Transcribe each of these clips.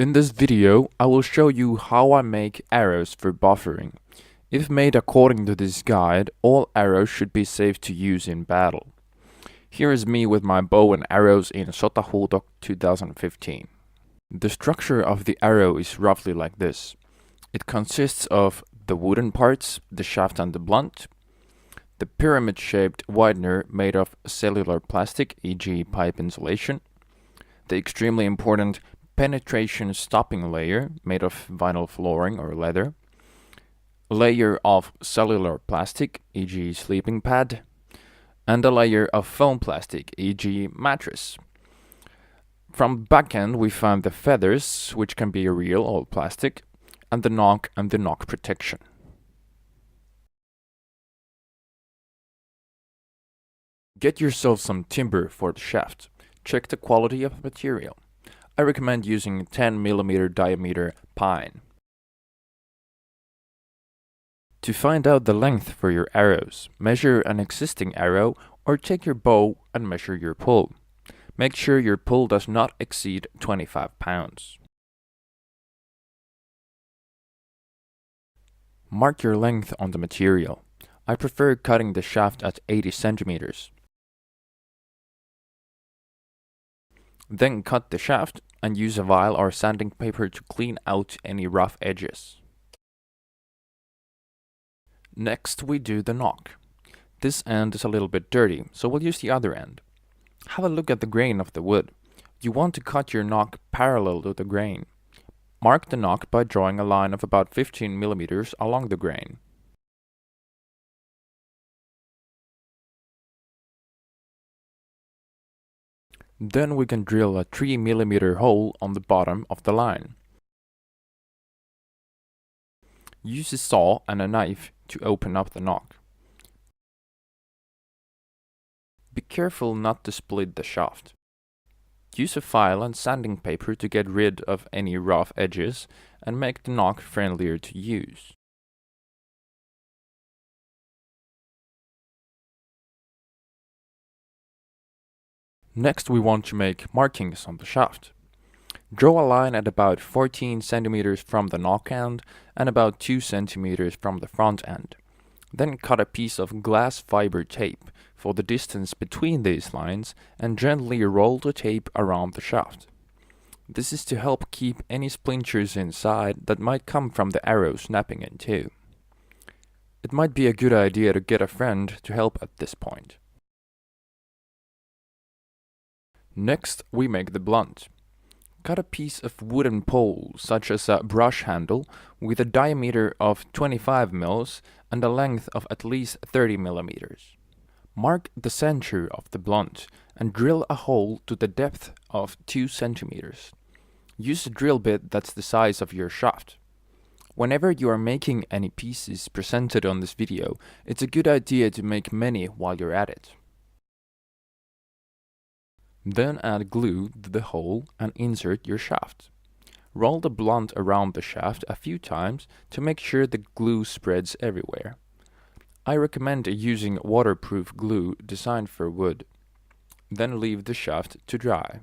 In this video, I will show you how I make arrows for buffering. If made according to this guide, all arrows should be safe to use in battle. Here is me with my bow and arrows in Sotahuuto 2015. The structure of the arrow is roughly like this. It consists of the wooden parts, the shaft and the blunt, the pyramid-shaped widener made of cellular plastic, e.g. pipe insulation, the extremely important penetration stopping layer made of vinyl flooring or leather, a layer of cellular plastic, e.g. sleeping pad, and a layer of foam plastic, e.g. mattress. From the back end we find the feathers, which can be real or plastic, and the knock protection. Get yourself some timber for the shaft. Check the quality of the material. I recommend using 10mm diameter pine. To find out the length for your arrows, measure an existing arrow or take your bow and measure your pull. Make sure your pull does not exceed 25 pounds. Mark your length on the material. I prefer cutting the shaft at 80 centimeters. Then cut the shaft and use a file or sanding paper to clean out any rough edges. Next we do the knock. This end is a little bit dirty, so we'll use the other end. Have a look at the grain of the wood. You want to cut your knock parallel to the grain. Mark the knock by drawing a line of about 15mm along the grain. Then we can drill a 3mm hole on the bottom of the line. Use a saw and a knife to open up the knock. Be careful not to split the shaft. Use a file and sanding paper to get rid of any rough edges and make the knock friendlier to use. Next we want to make markings on the shaft. Draw a line at about 14 centimeters from the knock end and about 2 centimeters from the front end. Then cut a piece of glass fiber tape for the distance between these lines and gently roll the tape around the shaft. This is to help keep any splinters inside that might come from the arrow snapping in two. It might be a good idea to get a friend to help at this point. Next we make the blunt. Cut a piece of wooden pole, such as a brush handle, with a diameter of 25 mils and a length of at least 30mm. Mark the center of the blunt and drill a hole to the depth of 2 centimeters. Use a drill bit that's the size of your shaft. Whenever you are making any pieces presented on this video, it's a good idea to make many while you're at it. Then add glue to the hole and insert your shaft. Roll the blunt around the shaft a few times to make sure the glue spreads everywhere. I recommend using waterproof glue designed for wood. Then leave the shaft to dry.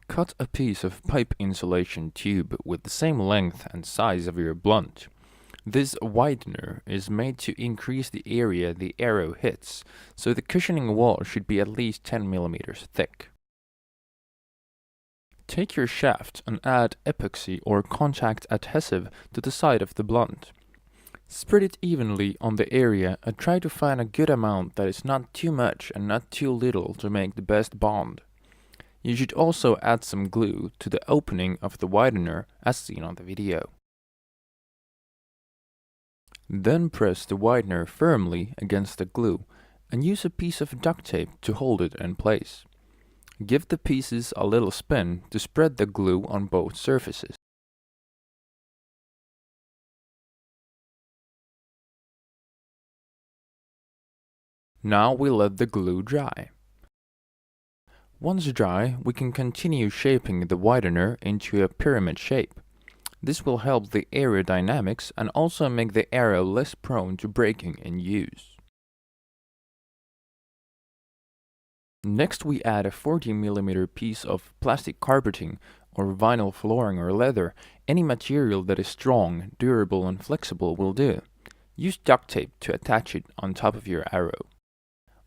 Cut a piece of pipe insulation tube with the same length and size of your blunt. This widener is made to increase the area the arrow hits, so the cushioning wall should be at least 10mm thick. Take your shaft and add epoxy or contact adhesive to the side of the blunt. Spread it evenly on the area and try to find a good amount that is not too much and not too little to make the best bond. You should also add some glue to the opening of the widener as seen on the video. Then press the widener firmly against the glue and use a piece of duct tape to hold it in place. Give the pieces a little spin to spread the glue on both surfaces. Now we let the glue dry. Once dry, we can continue shaping the widener into a pyramid shape. This will help the aerodynamics and also make the arrow less prone to breaking in use. Next we add a 40mm piece of plastic carpeting or vinyl flooring or leather. Any material that is strong, durable and flexible will do. Use duct tape to attach it on top of your arrow.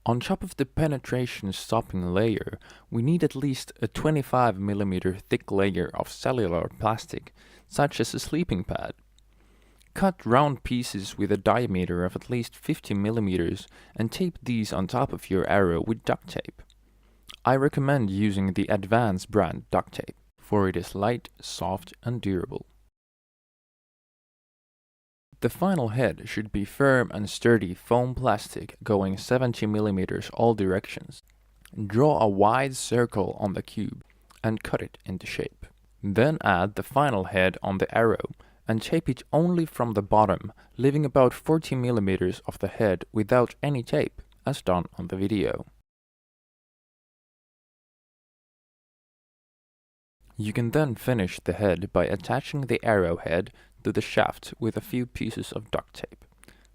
On top of the penetration stopping layer, we need at least a 25mm thick layer of cellular plastic, such as a sleeping pad. Cut round pieces with a diameter of at least 50mm and tape these on top of your arrow with duct tape. I recommend using the Advanced brand duct tape, for it is light, soft and durable. The final head should be firm and sturdy foam plastic going 70mm all directions. Draw a wide circle on the cube and cut it into shape. Then add the final head on the arrow and tape it only from the bottom, leaving about 40mm of the head without any tape, as done on the video. You can then finish the head by attaching the arrowhead to the shaft with a few pieces of duct tape.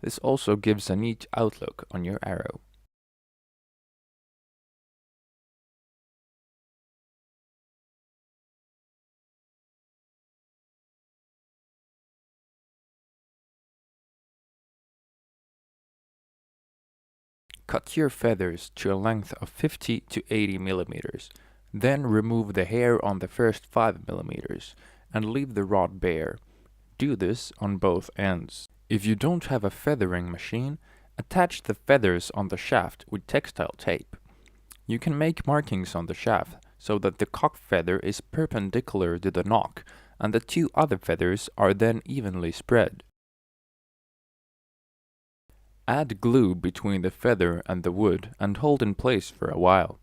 This also gives a neat outlook on your arrow. Cut your feathers to a length of 50 to 80mm. Then remove the hair on the first 5mm and leave the rod bare. Do this on both ends. If you don't have a feathering machine, attach the feathers on the shaft with textile tape. You can make markings on the shaft so that the cock feather is perpendicular to the nock and the two other feathers are then evenly spread. Add glue between the feather and the wood and hold in place for a while.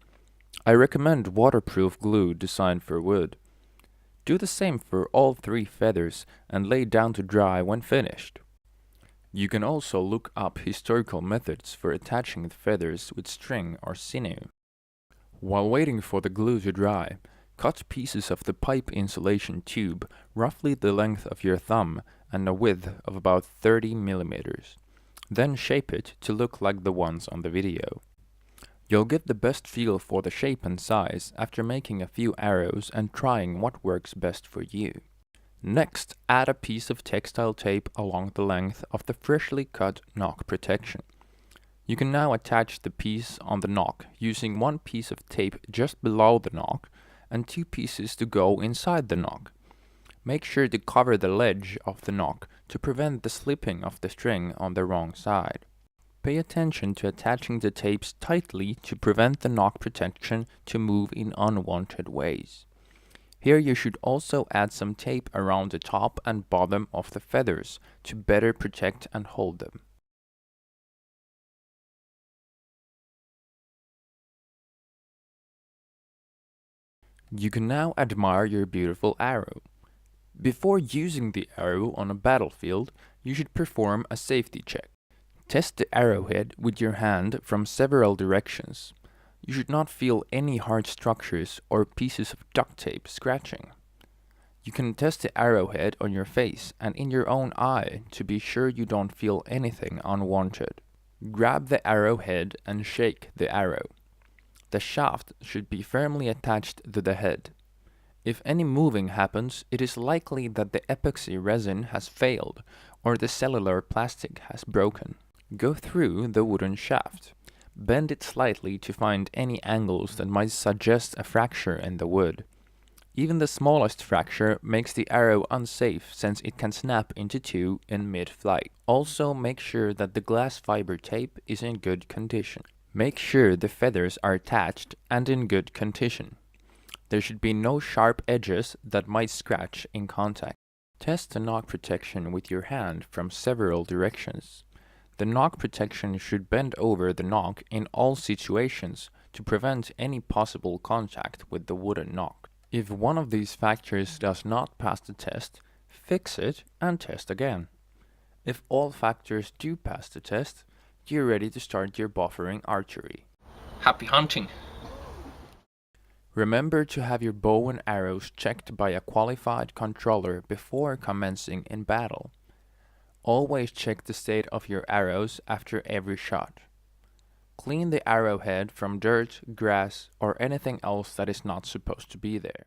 I recommend waterproof glue designed for wood. Do the same for all 3 feathers and lay down to dry when finished. You can also look up historical methods for attaching the feathers with string or sinew. While waiting for the glue to dry, cut pieces of the pipe insulation tube roughly the length of your thumb and a width of about 30mm. Then shape it to look like the ones on the video. You'll get the best feel for the shape and size after making a few arrows and trying what works best for you. Next, add a piece of textile tape along the length of the freshly cut nock protection. You can now attach the piece on the nock using 1 piece of tape just below the nock and 2 pieces to go inside the nock. Make sure to cover the ledge of the nock to prevent the slipping of the string on the wrong side. Pay attention to attaching the tapes tightly to prevent the nock protection to move in unwanted ways. Here you should also add some tape around the top and bottom of the feathers to better protect and hold them. You can now admire your beautiful arrow. Before using the arrow on a battlefield, you should perform a safety check. Test the arrowhead with your hand from several directions. You should not feel any hard structures or pieces of duct tape scratching. You can test the arrowhead on your face and in your own eye to be sure you don't feel anything unwanted. Grab the arrowhead and shake the arrow. The shaft should be firmly attached to the head. If any moving happens, it is likely that the epoxy resin has failed or the cellular plastic has broken. Go through the wooden shaft. Bend it slightly to find any angles that might suggest a fracture in the wood. Even the smallest fracture makes the arrow unsafe since it can snap into 2 in mid-flight. Also make sure that the glass fiber tape is in good condition. Make sure the feathers are attached and in good condition. There should be no sharp edges that might scratch in contact. Test the nock protection with your hand from several directions. The nock protection should bend over the nock in all situations to prevent any possible contact with the wooden nock. If one of these factors does not pass the test, fix it and test again. If all factors do pass the test, you're ready to start your boffering archery. Happy hunting! Remember to have your bow and arrows checked by a qualified controller before commencing in battle. Always check the state of your arrows after every shot. Clean the arrowhead from dirt, grass, or anything else that is not supposed to be there.